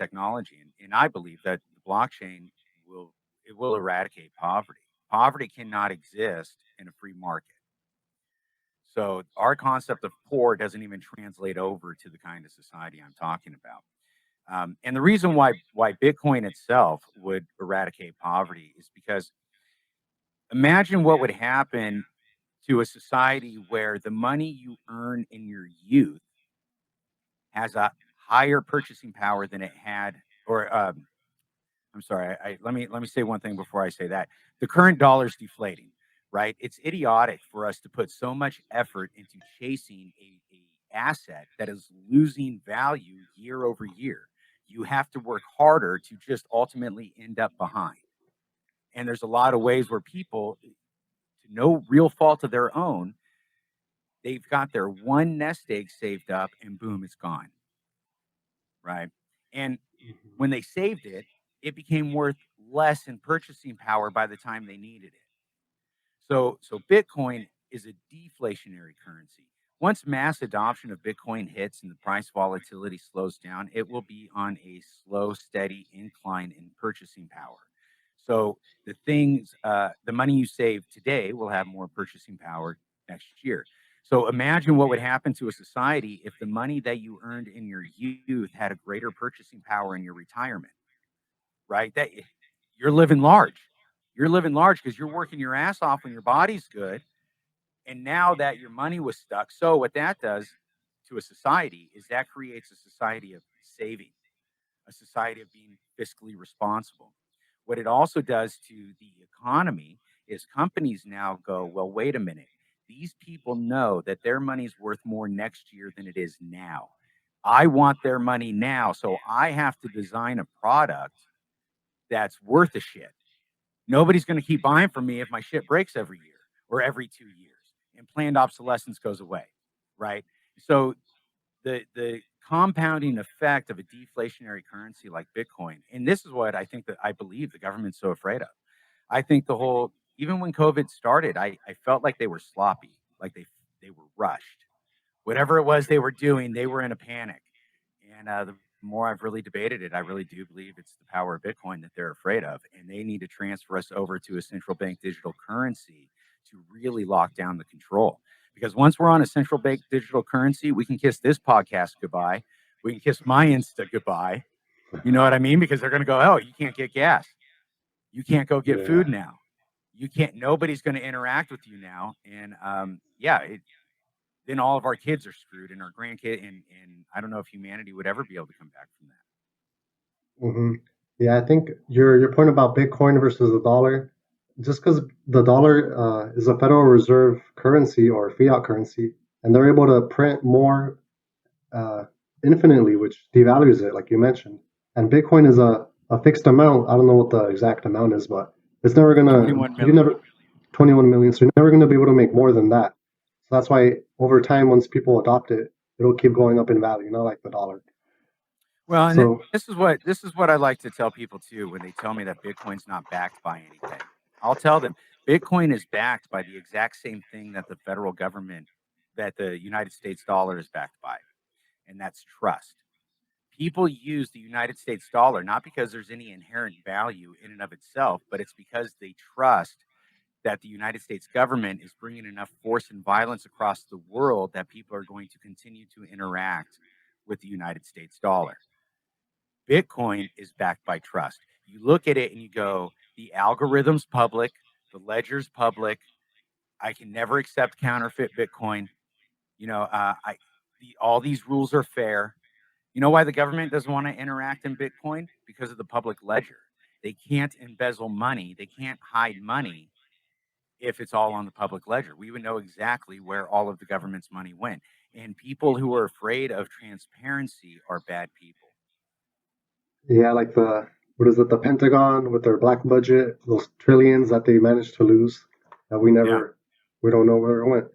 technology, and I believe that the blockchain will eradicate poverty. Poverty cannot exist in a free market. So our concept of poor doesn't even translate over to the kind of society I'm talking about. And the reason why Bitcoin itself would eradicate poverty is because imagine what would happen to a society where the money you earn in your youth has a higher purchasing power than it had, or I'm sorry. Let me say one thing before I say that. The current dollar is deflating, right? It's idiotic for us to put so much effort into chasing a asset that is losing value year over year. You have to work harder to just ultimately end up behind. And there's a lot of ways where people, to no real fault of their own, they've got their one nest egg saved up, and boom, it's gone, right? And when they saved it, it became worth less in purchasing power by the time they needed it. So Bitcoin is a deflationary currency. Once mass adoption of Bitcoin hits and the price volatility slows down, it will be on a slow, steady incline in purchasing power. So the money you save today will have more purchasing power next year. So imagine what would happen to a society if the money that you earned in your youth had a greater purchasing power in your retirement, right? That you're living large. You're living large because you're working your ass off when your body's good. And now that your money was stuck, so what that does to a society is that creates a society of saving, a society of being fiscally responsible. What it also does to the economy is companies now go, well, wait a minute. These people know that their money's worth more next year than it is now. I want their money now, so I have to design a product that's worth a shit. Nobody's going to keep buying from me if my shit breaks every year or every 2 years and planned obsolescence goes away, right? So the compounding effect of a deflationary currency like Bitcoin, and this is what I believe the government's so afraid of. I think even when COVID started, I felt like they were sloppy, like they were rushed. Whatever it was they were doing, they were in a panic. And the more I've really debated it, I really do believe it's the power of Bitcoin that they're afraid of. And they need to transfer us over to a central bank digital currency to really lock down the control. Because once we're on a central bank digital currency, we can kiss this podcast goodbye. We can kiss my Insta goodbye. You know what I mean? Because they're going to go, oh, you can't get gas. You can't go get food now. Nobody's going to interact with you now. And then all of our kids are screwed and our grandkids. And I don't know if humanity would ever be able to come back from that. Mm-hmm. Yeah, I think your point about Bitcoin versus the dollar, just because the dollar is a Federal Reserve currency or fiat currency, and they're able to print more uh, infinitely, which devalues it, like you mentioned. And Bitcoin is a fixed amount. I don't know what the exact amount is, but it's never gonna. 21 You million. never 21 million. So you're never gonna be able to make more than that. So that's why over time, once people adopt it, it'll keep going up in value, not like the dollar. Well, and So this is what I like to tell people too when they tell me that Bitcoin's not backed by anything. I'll tell them Bitcoin is backed by the exact same thing that the federal government, that the United States dollar is backed by, and that's trust. People use the United States dollar not because there's any inherent value in and of itself, but it's because they trust that the United States government is bringing enough force and violence across the world that people are going to continue to interact with the United States dollar. Bitcoin is backed by trust. You look at it and you go, the algorithm's public, the ledger's public. I can never accept counterfeit Bitcoin. All these rules are fair. You know why the government doesn't want to interact in Bitcoin? Because of the public ledger. They can't embezzle money. They can't hide money if it's all on the public ledger. We would know exactly where all of the government's money went. And people who are afraid of transparency are bad people. yeah, like what is it, the Pentagon with their black budget, those trillions that they managed to lose that we don't know where it went.